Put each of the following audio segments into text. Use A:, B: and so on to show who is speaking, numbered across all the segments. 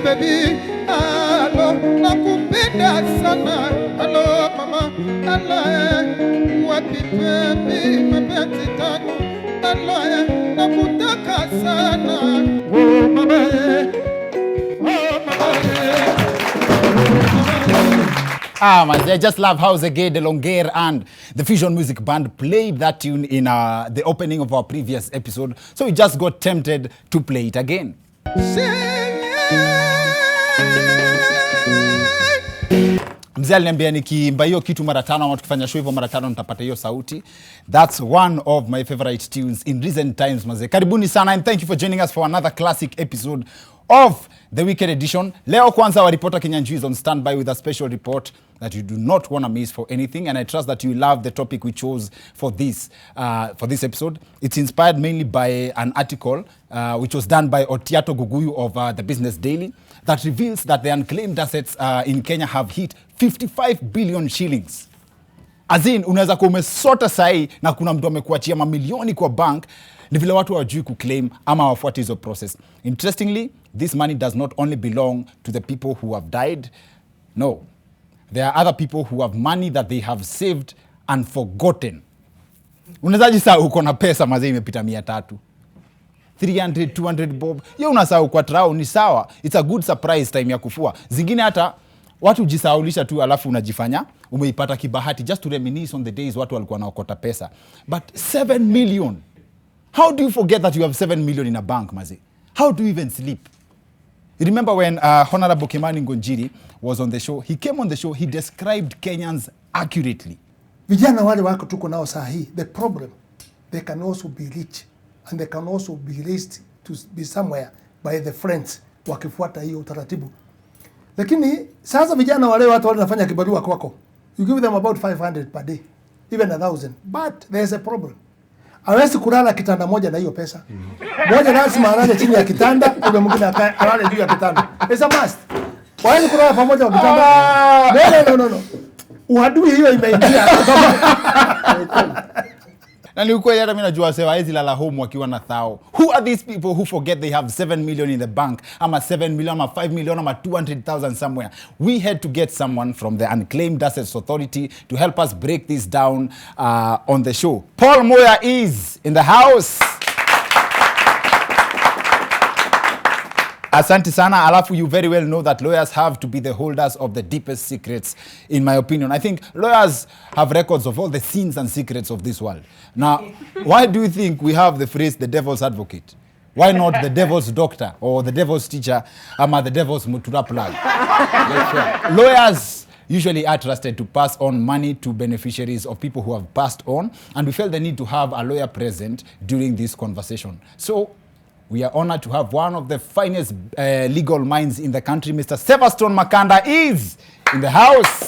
A: Baby, hello, nakupenda sana. Hello, mama, hello, wapi baby, mapenzi tangu. Hello, nakutaka sana. Oh, mama, oh, mama.
B: Man, I just love how Zege, the Longer, and the Fusion Music Band played that tune in the opening of our previous episode. So we just got tempted to play it again. Mzee aliniambia nikiimba hiyo kitu mara 5 ama tukifanya show hivyo mara 5 nitapata hiyo sauti. That's one of my favorite tunes in recent times, mzee. Karibuni sana and thank you for joining us for another classic episode of the Weekend Edition. Leo kwanza wa reporter Kenyanjui is on standby with a special report that you do not want to miss for anything, and I trust that you love the topic we chose for this episode. It's inspired mainly by an article which was done by Otiato Guguyu of the Business Daily that reveals that the unclaimed assets in Kenya have hit 55 billion shillings. As in, unaweza kuwa umesota sahi na kuna mtu amekuachia mamilioni kwa bank, ni vile watu hawajui kuclaim ama wafuati hizo process. Interestingly, this money does not only belong to the people who have died. No. There are other people who have money that they have saved and forgotten. Unazaji saa uko na pesa mazee imepita 300, 300, 200 bob. Yo unasahau kwa trao ni sawa. It's a good surprise time ya kufua. Zingine hata watu jisaulisha tu alafu unajifanya umeipata kibahati just to reminisce on the days watu walikuwa naokota pesa. But 7 million. How do you forget that you have 7 million in a bank, mazee? How do you even sleep? You remember when Honorable Kimani Ngonjiri was on the show? He came on the show, he described Kenyans accurately.
C: Vijana wale wako tuko nao saa hii, the problem, they can also be rich and they can also be raised to be somewhere by the friends wakifuata hiyo utaratibu. Lakini sasa vijana wale watu wanafanya kibarua kwako. You give them about 500 per day, even 1,000. But there's a problem. Hawezi kulala kitanda moja na hiyo pesa. Moja lazima alale chini ya kitanda, ule mwingine alale juu ya kitanda. It's a must. Hawezi kulala pamoja kwa kitanda. No. Uadui hiyo imeingia.
B: Na ni ukweli hata mimi najua sewa hizi lala home wakiwa na thao. Who are these people who forget they have 7 million in the bank? Ama 7 million, ama 5 million, ama 200,000 somewhere. We had to get someone from the Unclaimed Assets Authority to help us break this down on the show. Paul Muya is in the house. Asante sana. Alafu, you very well know that lawyers have to be the holders of the deepest secrets, in my opinion. I think lawyers have records of all the sins and secrets of this world. Now, why do you think we have the phrase the devil's advocate? Why not the devil's doctor or the devil's teacher ama the devil's mutura plug? Lawyers usually are trusted to pass on money to beneficiaries of people who have passed on, and we felt the need to have a lawyer present during this conversation. So, we are honored to have one of the finest legal minds in the country. Mr. Sevastone Makanda is in the house.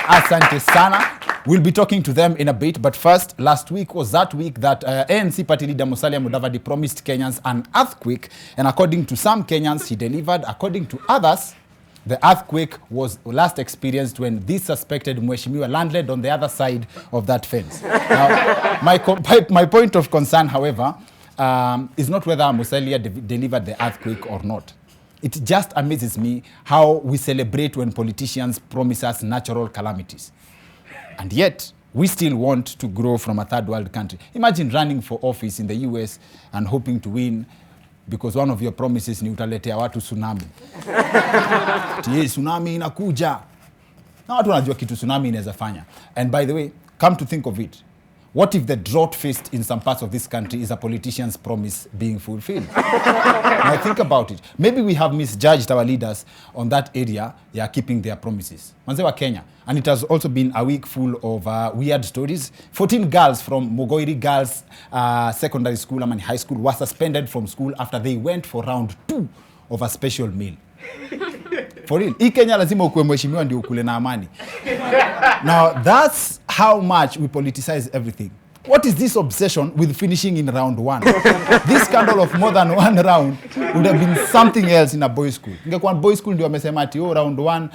B: Asante sana. We'll be talking to them in a bit, but first, last week was that week that ANC party leader Musalia Mudavadi promised Kenyans an earthquake, and according to some Kenyans, he delivered. According to others, the earthquake was last experienced when this suspected Mheshimiwa landed on the other side of that fence. Now, my point of concern, however, is not whether Musalia delivered the earthquake or not. It just amazes me how we celebrate when politicians promise us natural calamities. And yet, we still want to grow from a third world country. Imagine running for office in the US and hoping to win because one of your promises ni utaletea watu tsunami. Tsunami inakuja. Na watu wanajua kitu tsunami inaweza fanya. And by the way, come to think of it, what if the drought faced in some parts of this country is a politician's promise being fulfilled? Now think about it. Maybe we have misjudged our leaders on that area. They are keeping their promises. Manze wa Kenya. And it has also been a week full of weird stories. 14 girls from Mogoiri Girls Secondary School and High School were suspended from school after they went for round 2 of a special meal. For real. Hii Kenya lazima ukue mheshimiwa ndio ukule na amani. Now, that's how much we politicize everything. What is this obsession with finishing in round 1? This scandal of more than 1 round would have been something else in a boys school. Ingekuwa boys school ndio wamesema ati round 1.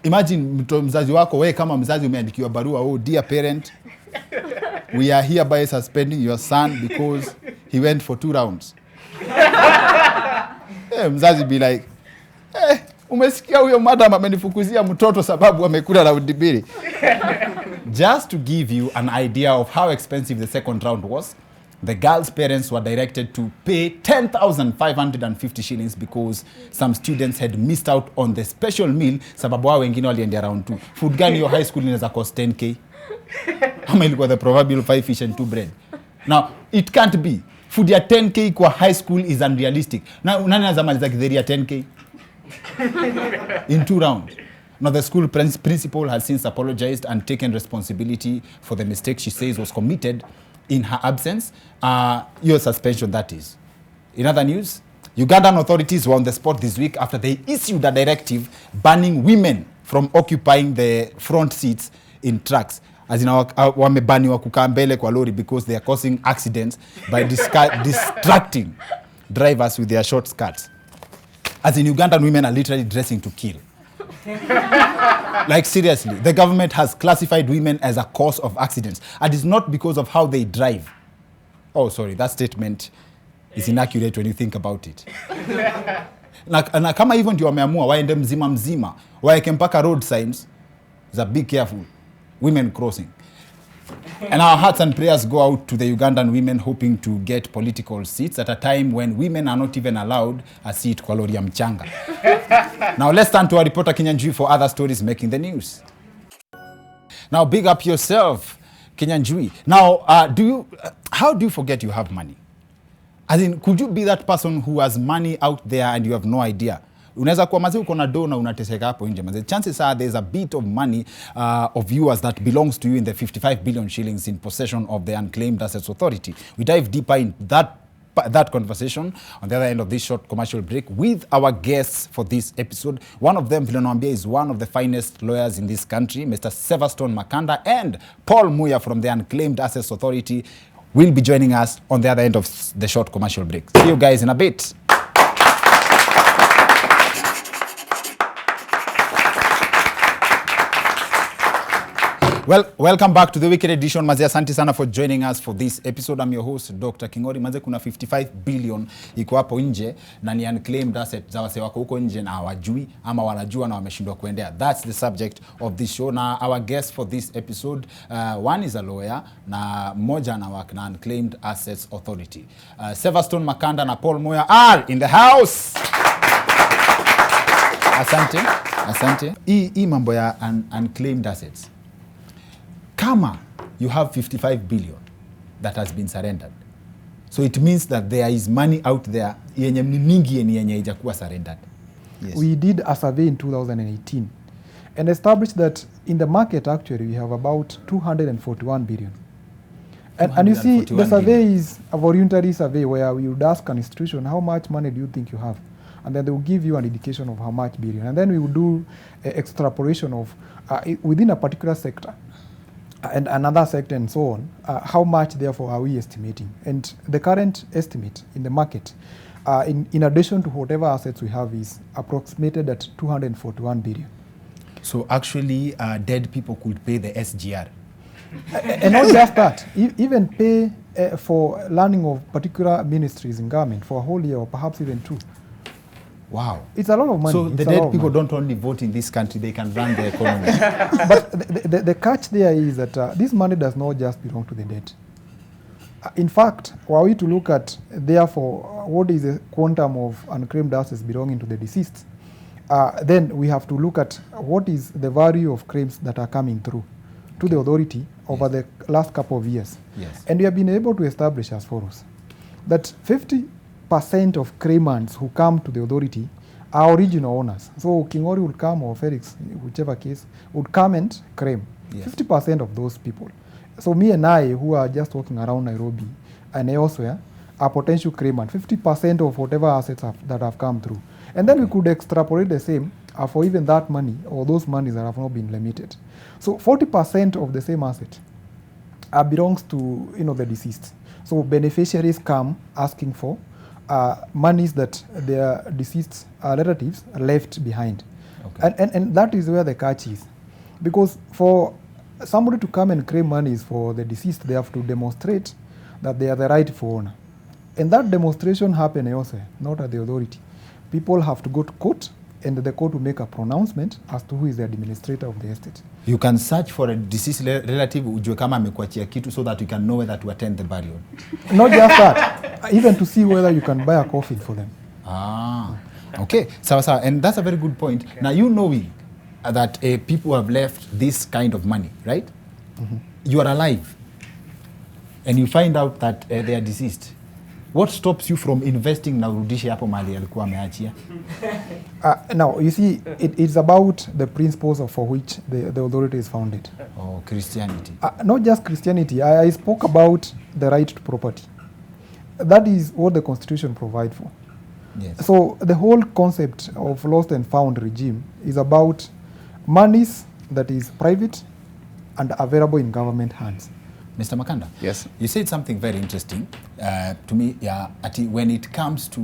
B: Imagine mzazi wako, wewe kama mzazi umeandikiwa barua, dear parent, we are hereby suspending your son because he went for 2 rounds. Mzazi be like, umesikia huyo madam amenifukuzia mtoto sababu amekula round 2. Just to give you an idea of how expensive the second round was, the girls' parents were directed to pay 10,550 shillings because some students had missed out on the special meal sababu wao wengine waliendea round 2. Food gani your high school inaweza cost 10k? Ama ilikuwa the proverbial 5 fish and 2 bread. Now, it can't be. Food ya 10k kwa high school is unrealistic. Na nani anazamaliza githeri ya 10k? In 2 rounds. Now, the school principal has since apologized and taken responsibility for the mistake she says was committed in her absence. Your suspension, that is. In other news, Ugandan authorities were on the spot this week after they issued a directive banning women from occupying the front seats in trucks. As in, wamebaniwa kukaa mbele kwa lori because they are causing accidents by distracting drivers with their short skirts. As in, Ugandan women are literally dressing to kill. Like seriously, the government has classified women as a cause of accidents, and it's not because of how they drive. Oh, sorry, that statement is inaccurate when you think about it. Na kama hivyo ndio wameamua waende mzima waeke mpaka road signs za be careful, women crossing. And our hearts and prayers go out to the Ugandan women hoping to get political seats at a time when women are not even allowed a seat kwa lori ya mchanga. Now let's turn to our reporter Kinyanjui for other stories making the news. Now big up yourself, Kinyanjui. Now, how do you forget you have money? As in, could you be that person who has money out there and you have no idea? Unaweza kuwa mazi uko na do na unateseka hapo nje mazi. Chances are there's a bit of money of yours that belongs to you in the 55 billion shillings in possession of the Unclaimed Assets Authority. We dive deeper in that conversation on the other end of this short commercial break with our guests for this episode. One of them, Vilonambia, is one of the finest lawyers in this country, Mr. Sevastone Makanda, and Paul Muya from the Unclaimed Assets Authority will be joining us on the other end of the short commercial break. See you guys in a bit. Well, welcome back to the weekend edition. Maze, asante sana for joining us for this episode. I'm your host, Dr. Kingori. Maze, kuna 55 billion iko hapo nje na ni unclaimed asset za wase wako huko nje na hawajui ama wanajua na wameshindwa kuendea. That's the subject of this show. Na our guest for this episode, one is a lawyer na mmoja anawaka na Unclaimed Assets Authority. Sevastone Makanda na Paul Muya are in the house. Asante. Hii mambo ya unclaimed assets. Kama you have 55 billion that has been surrendered, so it means that there is money out there yenye mingi yenye haijakuwa surrendered.
D: Yes. We did a survey in 2018 and established that in the market actually we have about 241 billion. And you see, the survey is a voluntary survey where we would ask an institution, how much money do you think you have? And then they will give you an indication of how much billion. And then we will do extrapolation of within a particular sector and another sector and so on, how much therefore are we estimating? And the current estimate in the market, in addition to whatever assets we have, is approximated at 241 billion.
B: So actually, dead people could pay the SGR.
D: And not just that, even pay for learning of particular ministries in government for a whole year or perhaps even 2.
B: Wow.
D: It's a lot of money.
B: So the dead people don't only vote in this country, they can run the economy.
D: But the catch there is that this money does not just belong to the dead. In fact, were we to look at, therefore, what is the quantum of unclaimed assets belonging to the deceased, then we have to look at what is the value of claims that are coming through to the authority over the last couple of years.
B: Yes.
D: And we have been able to establish as follows, that 50% of claimants who come to the authority are original owners. So Kingori would come, or Felix, whichever case, would come and claim. Yes. 50% of those people. So me and I, who are just walking around Nairobi and elsewhere, are potential claimant. 50% of whatever assets that have come through. And then we could extrapolate the same for even that money or those monies that have not been limited. So 40% of the same asset belongs to, you know, the deceased. So beneficiaries come asking for monies that their deceased relatives left behind.
B: Okay.
D: And that is where the catch is. Because for somebody to come and claim monies for the deceased, they have to demonstrate that they are the rightful owner. And that demonstration happens elsewhere, not at the authority. People have to go to court, and the court will make a pronouncement as to who is the administrator of the estate.
B: You can search for a deceased relative ujue kama amekuachia kitu so that you can know whether to attend the burial.
D: Not just that, even to see whether you can buy a coffin for them.
B: Okay. So, and that's a very good point. Now, you knowing that people have left this kind of money, right? Mm-hmm. You are alive, and you find out that they are deceased. What stops you from investing na urudishe hapo mali alikuwa ameachia?
D: Now, you see, it's about the principles for which the authority is founded.
B: Oh, Christianity.
D: Not just Christianity. I spoke about the right to property. That is what the Constitution provides for.
B: Yes.
D: So the whole concept of lost and found regime is about monies that is private and available in government hands.
B: Mr. Makanda,
E: yes,
B: you said something very interesting to me. Yeah, when it comes to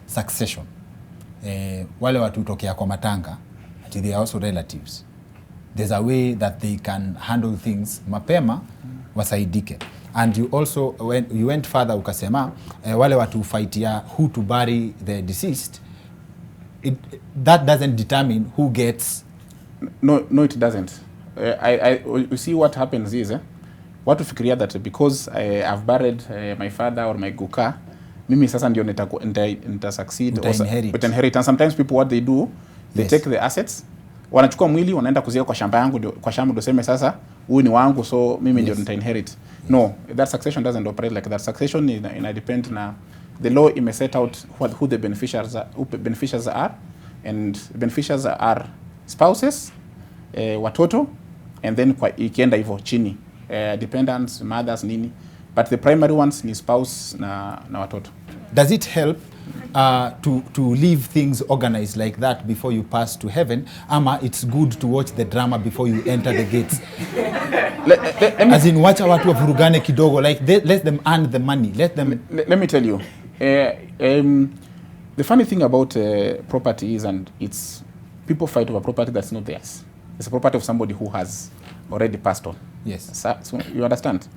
B: succession, wale watu tokea kwa matanga, they are also relatives. There's a way that they can handle things mapema wasaidike. And you also, when you went further, ukasema wale watu fightia who to bury the deceased, that doesn't determine who gets.
E: No, it doesn't. You see what happens is, what to fikiria that because I've buried my father or my guka, mimi sasa ndio nita succeed or inherit. And sometimes people, what they do, they take the assets, wanachukua mwili wanaenda kuzia kwa shamba yangu, kwa shamba ndio sema sasa huyu ni wangu, so mimi ndio nita inherit. No, that succession doesn't operate like that. Succession ina depend na the law ime set out who the beneficiaries are, and beneficiaries are spouses, watoto, and then ikienda hivyo chini dependents, mothers, nini, but the primary ones ni spouse na watoto.
B: Does it help to leave things organized like that before you pass to heaven, ama it's good to watch the drama before you enter the gates? As in, wacha watu wavurugane kidogo, like let them earn the money, let
E: me tell you, the funny thing about property is, and it's people fight over property that's not theirs. It's a property of somebody who has already passed on.
B: Yes.
E: So you understand?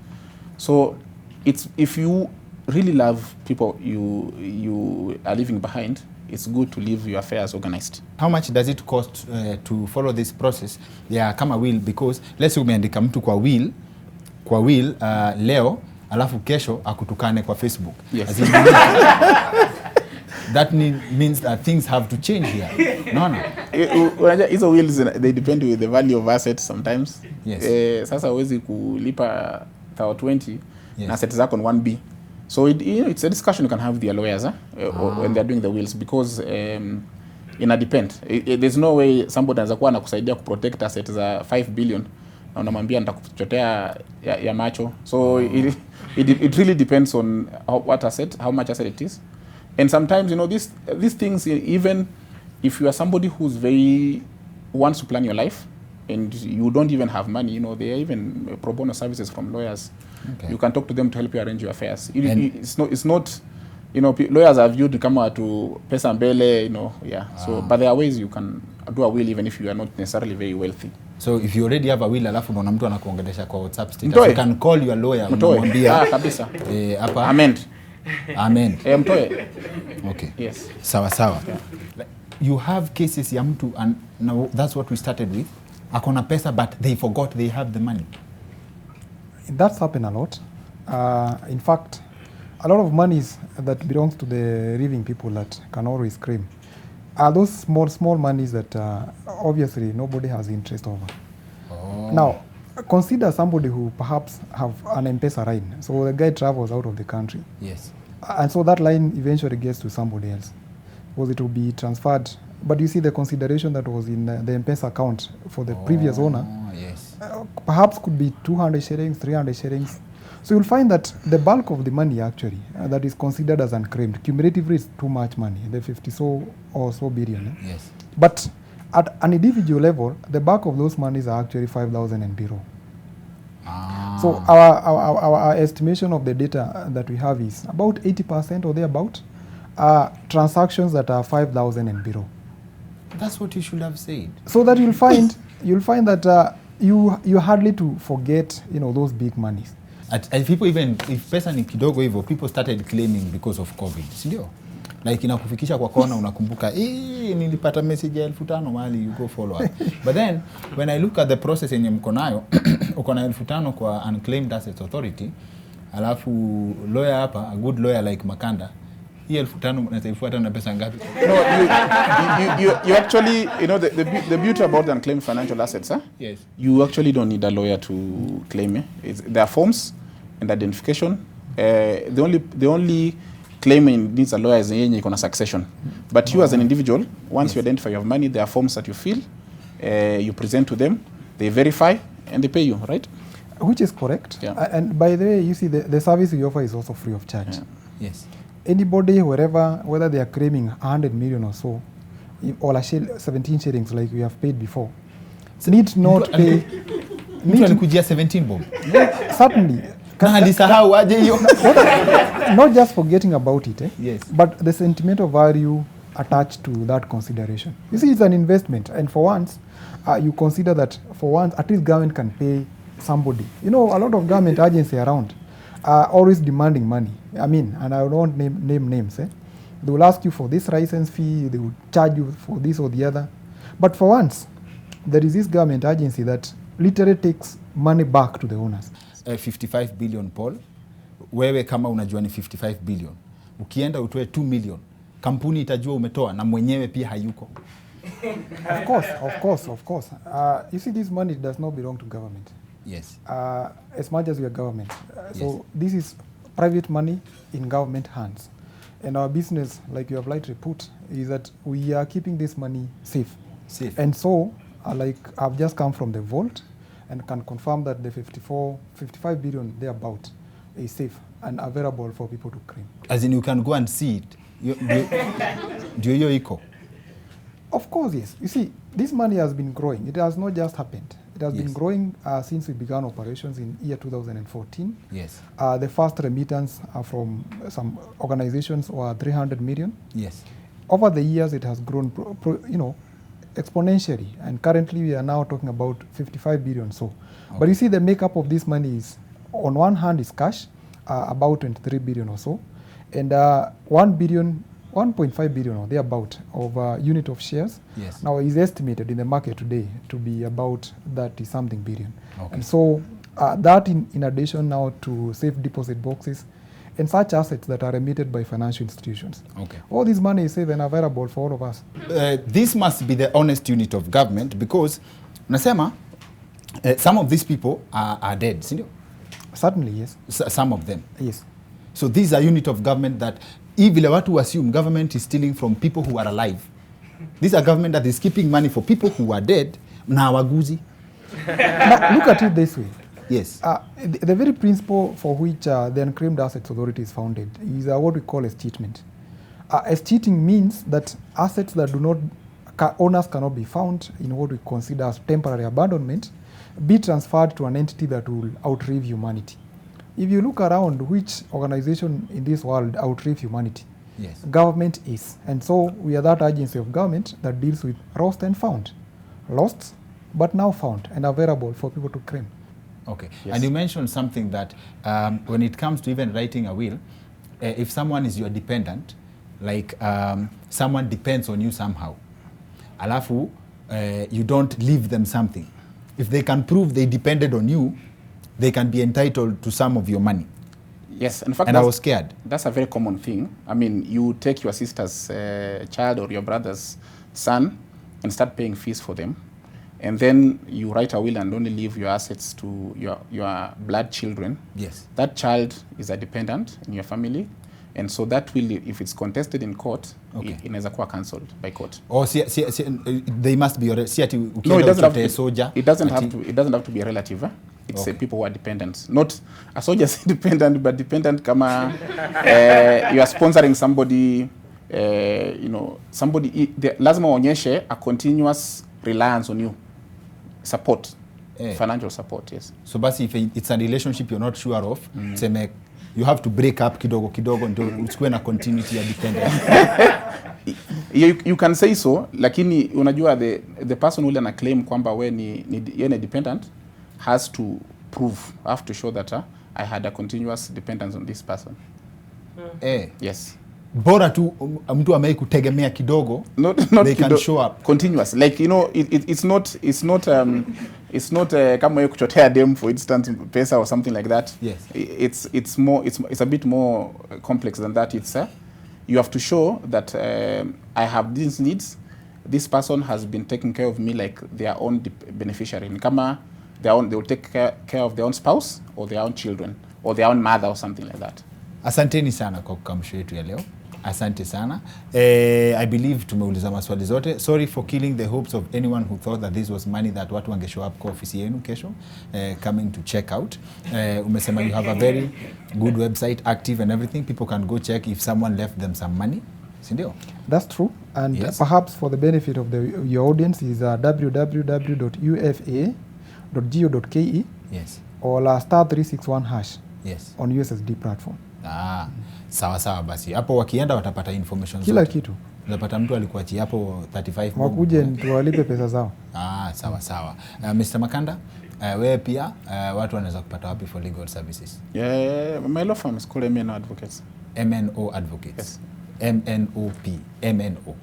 E: So it's, if you really love people you are leaving behind, it's good to leave your affairs organized.
B: How much does it cost to follow this process? Yeah, kama will, because let's say umeandika mtu kwa will leo alafu kesho akutukane kwa Facebook.
E: Yes.
B: That means that things have to change here. No.
E: Hizo wills, they depend with the value of assets sometimes.
B: Yes.
E: Sasa huwezi kulipa 20
B: yes,
E: na assets zako 1B. So it's a discussion you can have with your lawyers when they're doing the wills, because ina depend. There's no way somebody anaweza kuwa anakusaidia kuprotect assets za 5 billion na unamwambia nitakuchotea ya macho. So it really depends on how much asset it is. And sometimes, these things, even if you are somebody who's wants to plan your life and you don't even have money, there are even pro bono services from lawyers.
B: Okay.
E: You can talk to them to help you arrange your affairs. It's not, lawyers are viewed kama to pesa mbele, yeah. So, but there are ways you can do a will even if you are not necessarily very wealthy.
B: So if you already have a will, alafu unaona mtu anakuongelesha kwa WhatsApp status, you can call your lawyer, unamwambia
E: kabisa.
B: Hapa Amen.
E: Mtoe.
B: Okay.
E: Yes.
B: Sawa. Yeah. You have cases ya mtu, and now that's what we started with. Akona pesa, but they forgot they have the money.
D: That's happened a lot. In fact, a lot of monies that belongs to the living people that can always claim are those small monies that obviously nobody has interest over.
B: Oh.
D: Now, consider somebody who perhaps have an M-Pesa line. So the guy travels out of the country.
B: Yes.
D: And so that line eventually gets to somebody else, because it will be transferred. But you see the consideration that was in the M-Pesa account for the previous owner,
B: yes,
D: perhaps could be 200 shillings, 300 shillings. So you'll find that the bulk of the money actually that is considered as unclaimed, cumulatively is too much money, the 50 or so billion.
B: Yes.
D: But at an individual level, the bulk of those monies are actually 5,000 and below. So our estimation of the data that we have is about 80% or thereabout are transactions that are 5,000 and below.
B: That's what you should have said.
D: So that you'll find that you hardly to forget, you know, those big monies.
B: And people, even if pesa ni kidogo hivyo, people started claiming because of COVID, si ndio? Like inakufikisha kwa kona unakumbuka nilipata message ya 5,000 mahali, you go follow up. But then when I look at the process yenye mko nayo, uko na 5,000 kwa Unclaimed Assets Authority, alafu lawyer hapa, a good lawyer like Makanda, hii 5,000 unataifuata na pesa ngapi?
E: No, you actually, you know, the beauty about the unclaimed financial assets,
B: Yes.
E: You actually don't need a lawyer to claim it. There are forms and identification. The only claiming needs a lawyer is yenye iko na succession. But you as an individual, once you identify your money, there are forms that you fill, you present to them, they verify, and they pay you, right?
D: Which is correct.
E: Yeah.
D: And by the way, you see, the service we offer is also free of charge.
E: Yeah.
B: Yes.
D: Anybody, whether they are claiming 100 million or so, or 17 shillings like we have paid before, need not pay.
B: Mtu alikujia 17 bob.
D: Certainly.
B: Na alisahau aje hiyo.
D: Not just forgetting about it,
B: Yes.
D: but the sentimental value attached to that consideration. You see, it's an investment, and for once, you consider that for once, at least government can pay somebody. You know, a lot of government agencies around are always demanding money. I mean, and I don't name names. They will ask you for this license fee, they will charge you for this or the other. But for once, there is this government agency that literally takes money back to the owners.
B: 55 billion, Paul. Wewe kama unajua ni 55 billion. Ukienda utoe 2 million. Kampuni itajua umetoa na mwenyewe pia hayuko.
D: Of course. You see, this money does not belong to government.
B: Yes.
D: As much as we are government.
B: Yes.
D: So this is private money in government hands. And our business, like you have rightly put, is that we are keeping this money safe. And so, like I've just come from the vault and can confirm that the 55 billion thereabout is safe and available for people to claim.
B: As in you can go and see it. Do you iko?
D: Of course, yes. You see, this money has been growing. It has not just happened. It has been growing since we began operations in year 2014.
B: Yes.
D: The first remittance from some organizations were 300 million.
B: Yes.
D: Over the years, it has grown, exponentially. And currently, we are now talking about 55 billion. So, but you see, the makeup of this money is, on one hand, is cash, about 23 billion or so, and 1.5 billion or thereabout of unit of shares.
B: Yes.
D: Now is estimated in the market today to be about 30-something billion.
B: Okay.
D: And so that in addition now to safe deposit boxes and such assets that are emitted by financial institutions.
B: Okay.
D: All this money is safe and available for all of us.
B: This must be the honest unit of government because nasema some of these people are dead, sindio?
D: Certainly, yes.
B: Some of them.
D: Yes.
B: So these are unit of government that even watu assume government is stealing from people who are alive. These are government that is keeping money for people who are dead na waguzi.
D: Now, look at it this way.
B: Yes.
D: The very principle for which the Unclaimed Assets Authority is founded is what we call escheatment. Escheating means that assets that do not, owners cannot be found in what we consider as temporary abandonment, be transferred to an entity that will outlive humanity. If you look around, which organization in this world outlive humanity?
B: Yes.
D: Government is. And so we are that agency of government that deals with lost and found. Lost, but now found and available for people to claim.
B: Okay.
E: Yes.
B: And you mentioned something that when it comes to even writing a will, if someone is your dependent, like someone depends on you somehow, alafu you don't leave them something. If they can prove they depended on you, they can be entitled to some of your money.
E: Yes, in fact,
B: and I was scared.
E: That's a very common thing. I mean, you take your sister's child or your brother's son and start paying fees for them. And then you write a will and only leave your assets to your blood children.
B: Yes.
E: That child is a dependent in your family. And so that will, if it's contested in court, inaweza kuwa cancelled by court.
B: Or they must be already.
E: No, it doesn't have to. It doesn't have to be a relative. It's people who are dependent. Not a soldier's dependent, but dependent kama you are sponsoring somebody. Somebody lazima onyeshe a continuous reliance on you, support. financial support, yes.
B: So basi if it's a relationship you're not sure of, seme you have to break up kidogo kidogo ndio usikue na continuity ya dependence.
E: You can say so, lakini unajua the person who ana claim kwamba we ni dependent has to prove, have to show that I had a continuous dependence on this person. Yes.
B: Bora tu mtu amei kutegemea kidogo,
E: not
B: they can show up
E: continuous, like it's not kama wewe kuchotea dem for instance pesa or something like that.
B: Yes.
E: It's a bit more complex than that. It's you have to show that I have these needs, this person has been taking care of me like their own beneficiary. Kama they will take care of their own spouse or their own children or their own mother or something like that.
B: Asanteni sana kwa kukamsho yetu ya leo. Asante sana. I believe tumeuliza maswali zote. Sorry for killing the hopes of anyone who thought that this was money that watu wange show up kwa ofisi yenu kesho coming to check out. Umesema you have a very good website, active and everything. People can go check if someone left them some money. Sindio?
D: That's true. And yes, perhaps for the benefit of your audience is www.ufa.go.ke.
B: Yes.
D: Or *361#
B: yes,
D: on USSD platform.
B: Sawa basi. Hapo wakienda watapata information
D: kila
B: zote.
D: Kitu.
B: Unapata mtu alikuachia hapo 35.
D: Wakuje tuwalipe pesa zao.
B: Sawa. Mr. Makanda, wewe pia watu wanaweza kupata wapi for legal services?
E: My law firm is called MNO Advocates.
B: MNO Advocates.
E: Yes.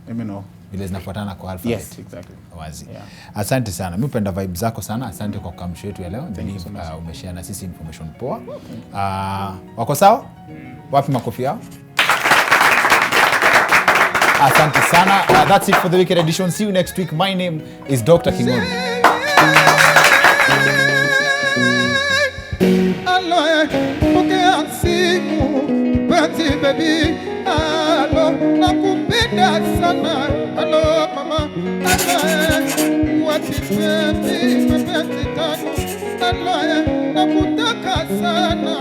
E: MNO.
B: Vile zinafuatana kwa alphabet.
E: Yes, exactly.
B: Wazi.
E: Yeah.
B: Asante sana. Mimi upenda vibe zako sana. Asante kwa kamsho yetu ya leo. Believe umeshare na sisi information poa. Wako sawa? Wapi makofi yao? Asante sana. That's it for the weekend edition. See you next week. My name is Dr. Kingoni.
A: Baby, alo, nakupenda sana. Alo mama, alo, wakipendi mapenzi tano. Alo, nakutaka sana.